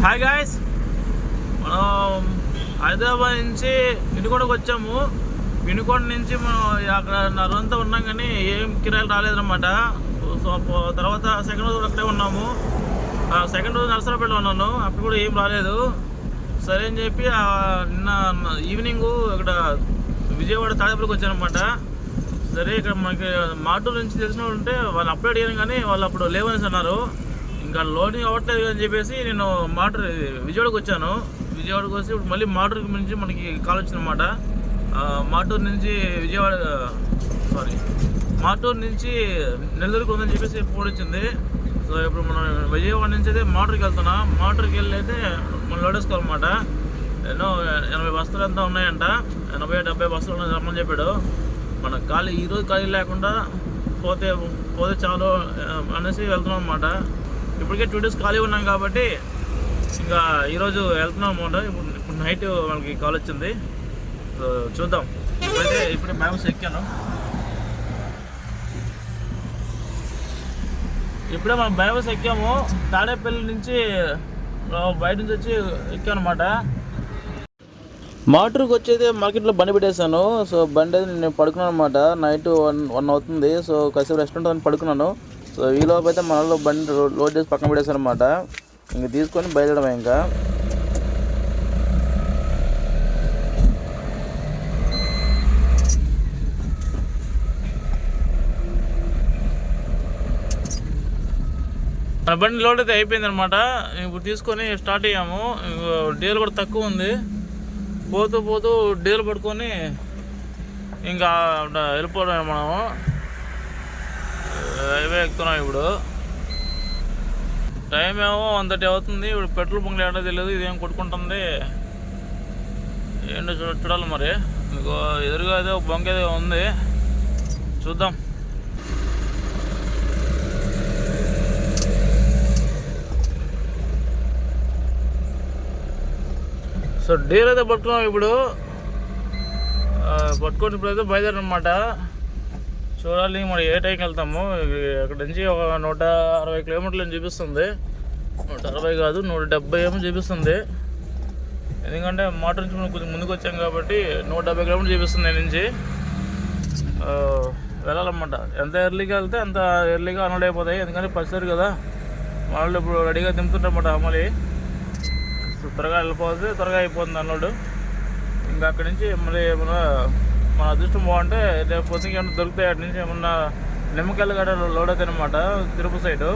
Hi guys, మనం హైదరాబాద్ నుంచి వినుకొండకు వచ్చాము. వినుకొండ నుంచి మనం అక్కడ నరంతా ఉన్నాం కానీ ఏం కిరాయిలు రాలేదన్నమాట. సో తర్వాత సెకండ్ రోజు అక్కడే ఉన్నాము. సెకండ్ రోజు నర్సరాపేటలో ఉన్నాను, అప్పుడు కూడా ఏం రాలేదు. సరే అని చెప్పి నిన్న ఈవినింగ్ ఇక్కడ విజయవాడ తాడేపల్లికి వచ్చానమాట. సరే ఇక్కడ మనకి మాటూరు నుంచి తెలిసిన వాళ్ళు ఉంటే వాళ్ళు అప్లోడ్ అయ్యాను కానీ వాళ్ళు అప్పుడు లేవనేసి అన్నారు. ఇంకా లోడింగ్ అవ్వట్లేదు అని చెప్పేసి నేను విజయవాడకు వచ్చాను. విజయవాడకు వచ్చి ఇప్పుడు మళ్ళీ మాటూరు నుంచి మనకి కాల్ వచ్చిందన్నమాట. మాటూరు నుంచి మాటూరు నుంచి నెల్లూరుకు ఉందని చెప్పేసి ఫోన్ వచ్చింది. సో ఇప్పుడు మనం విజయవాడ నుంచి అయితే మాటూరుకి వెళ్తున్నా. మాటూరుకి వెళ్ళి అయితే మనం లోడ్ వేసుకోవాలన్నమాట. ఎన్నో 80 బస్తాలు ఎంత ఉన్నాయంట, 80-70 బస్తాలు ఉన్నాయి రమ్మని చెప్పాడు. మన ఖాళీ ఈరోజు ఖాళీ లేకుండా పోతే చాలు అనేసి వెళ్తున్నాం అన్నమాట. ఇప్పటికే 2 days ఖాళీ ఉన్నాం కాబట్టి ఇంకా ఈరోజు వెళ్తున్నాం అన్నమాట. ఇప్పుడు నైట్ మనకి కాల్ వచ్చింది. సో చూద్దాం. ఇప్పుడే బ్యాగ్స్ ఎక్కాను. ఇప్పుడే మనం బైబస్ ఎక్కాము. తాడేపల్లి నుంచి బయట నుంచి వచ్చి ఎక్కానమాట. మాటూరుకి వచ్చేది మార్కెట్లో బండి పెట్టేశాను. సో బండి నేను పడుకున్నాను అనమాట. నైట్ 1 అవుతుంది. సో కాసేపు రెస్ట్ ఉంటుందని పడుకున్నాను. సో ఈ లోపు అయితే మనలో బండి లోడ్ చేసి పక్కన పెట్టేశాను అనమాట. ఇంక తీసుకొని బయలుదేరడమే. ఇంకా మన బండి లోడ్ అయితే అయిపోయింది అనమాట. ఇప్పుడు తీసుకొని స్టార్ట్ అయ్యాము. డీజిల్ కూడా తక్కువ ఉంది. పోతూ డీజిల్ పట్టుకొని ఇంకా వెళ్ళిపోవడం. మనము హైవే ఎక్కుతున్నాం. ఇప్పుడు టైం ఏమో 1:30 అవుతుంది. ఇప్పుడు పెట్రోల్ బంక్లు ఏడో తెలియదు. ఇదేం కొట్టుకుంటుంది ఏంటో చూడాలి మరి. మీకు ఎదురుగా అయితే ఒక బంక్ ఏదో ఉంది, చూద్దాం. సో డీల్ అయితే పట్టుకున్నాం. పట్టుకొని ఇప్పుడైతే బయలుదేరనమాట. చూడాలి మరి ఏ టైంకి వెళ్తాము. అక్కడ నుంచి ఒక 160 కిలోమీటర్లు అని చూపిస్తుంది. 160 కాదు, 170 ఏమో చూపిస్తుంది. ఎందుకంటే మోటార్ నుంచి మనం కొంచెం ముందుకు వచ్చాం కాబట్టి 170 కిలోమీటర్లు చూపిస్తుంది. నేను నుంచి వెళ్ళాలన్నమాట. ఎంత ఎర్లీగా వెళ్తే అంత ఎర్లీగా అన్లోడ్ అయిపోతాయి. ఎందుకంటే పరిస్థితి కదా, వాళ్ళు ఇప్పుడు రెడీగా దింపుతుంటారన్నమాట. మళ్ళీ త్వరగా వెళ్ళిపోతే త్వరగా అయిపోతుంది అన్లోడ్. ఇంకా అక్కడి నుంచి మళ్ళీ మన అదృష్టం బాగుంటే రేపు పొద్దుకి ఏమన్నా దొరుకుతాయి. అటు నుంచి ఏమన్నా నిమ్మకాయలు గడ్డ లోడ్ అవుతాయి అనమాట. తిరుపతి సైడు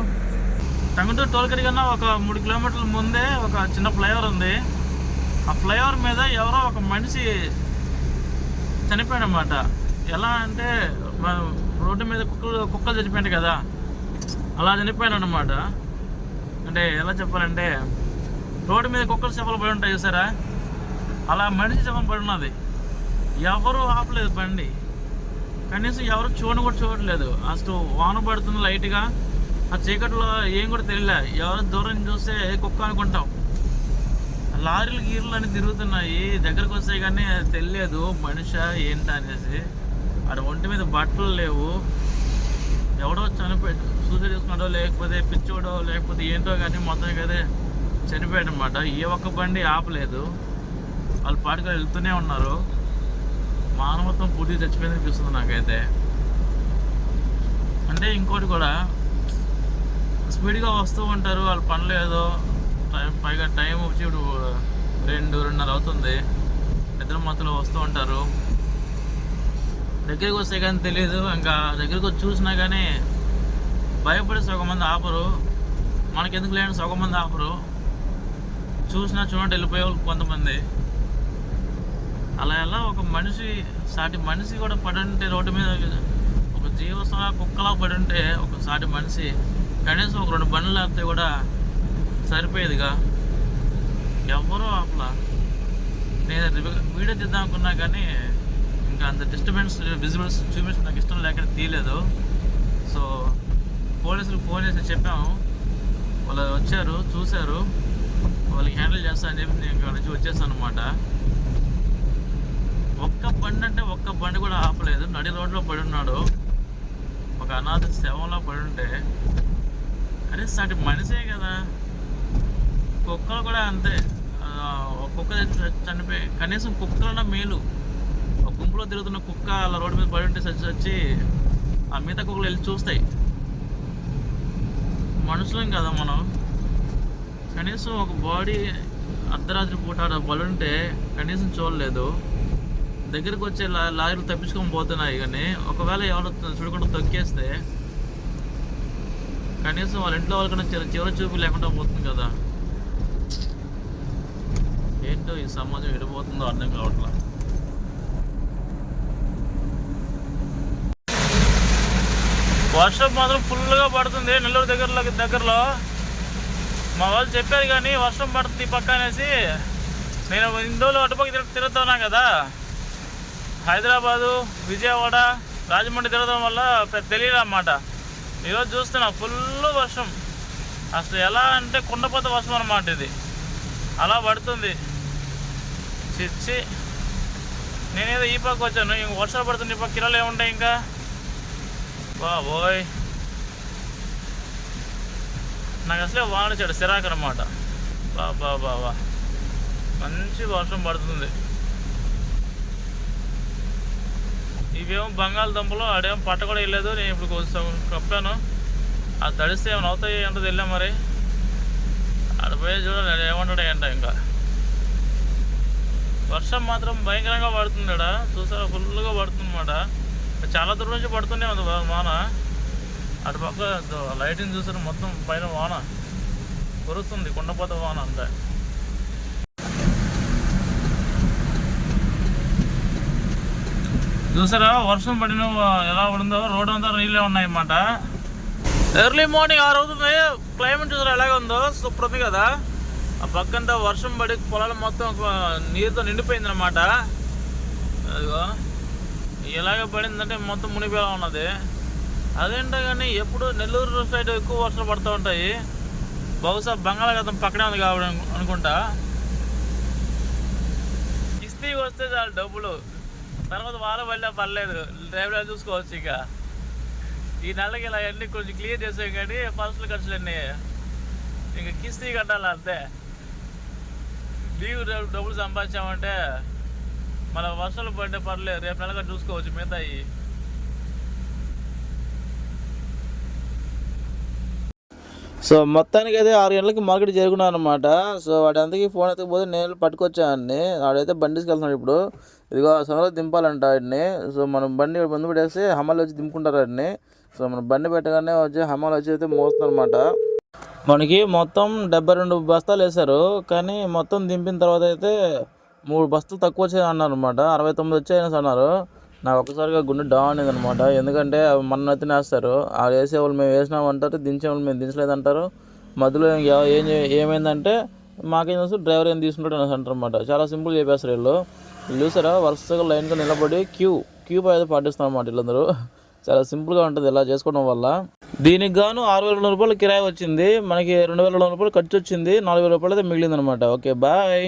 టంగుటూరు టోల్గేట్ కన్నా ఒక 3 కిలోమీటర్ల ముందే ఒక చిన్న ఫ్లైఓవర్ ఉంది. ఆ ఫ్లైఓవర్ మీద ఎవరో ఒక మనిషి చనిపోయాడు అనమాట. ఎలా అంటే రోడ్డు మీద కుక్కలు చనిపోయాయి కదా, అలా చనిపోయాడు అనమాట. అంటే ఎలా చెప్పాలంటే రోడ్డు మీద కుక్కలు చేపలు పడి ఉంటాయి చూసారా, అలా మనిషి చేపలు పడి ఉన్నది. ఎవరు ఆపలేదు బండి, కనీసం ఎవరు చూడట్లేదు. అసలు వాన పడుతుంది లైట్గా, ఆ చీకట్లో ఏం కూడా తెలియలే. ఎవరు దూరం చూస్తే కుక్క అనుకుంటాం. లారీలు గీర్లు అని తిరుగుతున్నాయి, దగ్గరకు వస్తాయి కానీ తెలియదు మనిషి ఏంటా అనేసి. అక్కడ ఒంటి మీద బట్టలు లేవు. ఎవడో చనిపోయాడు, సూసైడ్ చేసుకున్నాడో లేకపోతే పిచ్చోడో లేకపోతే ఏంటో కానీ మొత్తానికి అయితే చనిపోయాడు అనమాట. ఏ ఒక్క బండి ఆపలేదు, వాళ్ళు పాటుగా వెళ్తూనే ఉన్నారు. మానవత్వం పూర్తిగా చచ్చిపోయింది అనిపిస్తుంది నాకైతే. అంటే ఇంకోటి కూడా స్పీడ్గా వస్తూ ఉంటారు, వాళ్ళ పనులు ఏదో పైగా టైం వచ్చి ఇప్పుడు 2-2:30 అవుతుంది. నిద్ర మత్తులో వస్తూ ఉంటారు. దగ్గరికి వస్తే కానీ తెలియదు. ఇంకా దగ్గరికి వచ్చి చూసినా కానీ భయపడి సగం మంది ఆపరు. మనకెందుకు లేని సగం మంది ఆపరు. చూసినా చూడండి వెళ్ళిపోయే వాళ్ళు కొంతమంది. అలా ఎలా ఒక మనిషి, సాటి మనిషి కూడా పడి ఉంటే రోడ్డు మీద, ఒక జీవసలా కుక్కలా పడి ఉంటే ఒక సాటి మనిషి కనీసం ఒక 2 బండ్లు ఆపితే కూడా సరిపోయేదిగా. ఎవరో అట్లా నేను వీడియో తీద్దాం అనుకున్నా కానీ ఇంకా అంత డిస్టర్బెన్స్ విజువల్స్ చూపించి నాకు ఇష్టం లేక తీయలేదు. సో పోలీసులకు ఫోన్ చేసి చెప్పాము. వాళ్ళు వచ్చారు, చూశారు, వాళ్ళకి హ్యాండిల్ చేస్తానని చెప్పి నేను ఇక్కడ నుంచి వచ్చేసాను అనమాట. ఒక్క బండి కూడా ఆపలేదు. నడి రోడ్లో పడి ఉన్నాడు. ఒక అనాథ శవంలో పడి ఉంటే అరే సాటి మనిషే కదా, కుక్కలు కూడా అంతే. ఒక కుక్క చనిపోయి కనీసం కుక్కలన్నా మేలు. ఒక గుంపులో తిరుగుతున్న కుక్క అలా రోడ్డు మీద పడి ఉంటే వచ్చి ఆ మిగతా కుక్కలు వెళ్ళి చూస్తాయి. మనుషులం కదా మనం. కనీసం ఒక బాడీ అర్ధరాత్రి పూట బలుంటే కనీసం చూడలేదు. దగ్గరికి వచ్చే లారీలు తప్పించుకొని పోతున్నాయి. కానీ ఒకవేళ ఎవరో చూడకుండా తొక్కేస్తే కనీసం వాళ్ళ ఇంట్లో వాళ్ళకన్నా చివరి చూపు లేకుండా పోతుంది కదా. ఏంటో ఈ సమాజం ఎడిపోతుందో అర్థం కావట్లా. వర్షం మాత్రం ఫుల్గా పడుతుంది నెల్లూరు దగ్గరలో. మా వాళ్ళు చెప్పారు కానీ వర్షం పడుతుంది పక్క అనేసి. నేను ఇన్ని రోజులు అటుపక్క తిరుగుతున్నా కదా, హైదరాబాదు, విజయవాడ, రాజమండ్రి తిరగడం వల్ల తెలియదు అన్నమాట. ఈరోజు చూస్తున్నా ఫుల్ వర్షం. అసలు ఎలా అంటే కుండపోత వర్షం అన్నమాట. ఇది అలా పడుతుంది. చిచ్చి, నేనేదో ఈ పక్క వచ్చాను, ఇంక వర్షాలు పడుతుంది. ఈ పక్క కిరాలు ఏముంటాయి ఇంకా. బాబోయ్, నాకు అసలే వాన చెడు సిరాకు అనమాట. బాబా మంచి వర్షం పడుతుంది. ఇవేమో బంగాళదుంపలు, ఆడేమో పట్ట కూడా వెళ్ళలేదు. నేను ఇప్పుడు కొంచెం కప్పాను. అది తడిస్తే ఏమైనా అవుతాయి అంటే వెళ్ళాం. మరి ఆడిపోయే చూడాలి ఏమంటాడు ఏంట. ఇంకా వర్షం మాత్రం భయంకరంగా పడుతుంది. ఇక్కడ చూసారా ఫుల్గా పడుతుంది అన్నమాట. చాలా దూరం నుంచి పడుతూనే ఉంది వాన. అటు పక్క లైటింగ్ చూసారు మొత్తం పైన వాన కురుస్తుంది. కుండపోత వాన అంతా. చూసారా వర్షం పడిన ఎలా పడిందో. రోడ్డు అంతా నీళ్ళే ఉన్నాయి అన్నమాట. ఎర్లీ మార్నింగ్ 6 అవుతుంది. క్లైమేట్ చూసారా ఎలాగ ఉందో, సూపర్ ఉంది కదా. ఆ పక్కంతా వర్షం పడి పొలాలు మొత్తం నీరుతో నిండిపోయింది అనమాట. అదిగో ఎలాగ పడిందంటే మొత్తం మునిపోయేలా ఉన్నది. అదేంటో కానీ ఎప్పుడు నెల్లూరు సైడ్ ఎక్కువ వర్షాలు పడుతూ ఉంటాయి. బహుశా బంగాళాఖాతం పక్కనే ఉంది కాబట్టి అనుకుంటా. కిస్తీ వస్తే చాలు డబ్బులు, తర్వాత వాళ్ళ వల్ల పర్లేదు, డ్రైవర్ చూసుకోవచ్చు. ఇక ఈ నెలకి ఇలా అన్నీ కొంచెం క్లియర్ చేసాం కానీ పర్సనల్ ఖర్చులన్నీ ఇంకా కిస్తీ కట్టాలి అంతే. లీవ్ డబ్బులు సంపాదించామంటే మన వర్షాలు పడితే పర్లేదు, రేపు నెలగా చూసుకోవచ్చు మిగతాయి. సో మొత్తానికి అయితే 6 గంటలకి మార్కెట్ చేరుకున్నాను అనమాట. సో వాడి అంతకి ఫోన్ ఎత్తకపోతే నేను పట్టుకొచ్చాన్ని. వాడైతే బండి తీసుకెళ్తున్నాడు ఇప్పుడు. ఇదిగో సంగలో దింపాలంట వాడిని. సో మనం బండి బంధు పెట్టేసి హమాలు వచ్చి దింపుకుంటారు వాడిని. సో మనం బండి పెట్టగానే వచ్చి హమాలు వచ్చి అయితే మోస్తుంది అనమాట. మనకి మొత్తం 72 బస్తాలు వేశారు. కానీ మొత్తం దింపిన తర్వాత అయితే 3 బస్తాలు తక్కువ వచ్చాయి అన్నారు అనమాట. 69 వచ్చాయని అన్నారు. నాకు ఒక్కసారిగా గుండె డౌన్ అయింది అనమాట. ఎందుకంటే మన ఎత్తున వేస్తారు. ఆ వేసేవాళ్ళు మేము వేసినామంటారు, దించేవాళ్ళు మేము దించలేదంటారు. మధ్యలో ఏమైందంటే మాకేం తెలుసు, డ్రైవర్ ఏం తీసుకుంటాడు అని అంటారు అనమాట. చాలా సింపుల్ చెప్పేస్తారు వీళ్ళు. చూసారా వరుసగా లైన్గా నిలబడి క్యూ అయితే పాటిస్తాం అన్నమాట వీళ్ళందరూ. చాలా సింపుల్గా ఉంటుంది ఇలా చేసుకోవడం వల్ల. దీనికి గాను 6,200 రూపాయలు కిరాయి వచ్చింది. మనకి 2,200 రూపాయలు ఖర్చు వచ్చింది. 4,000 రూపాయలు అయితే మిగిలింది అనమాట. Okay bye.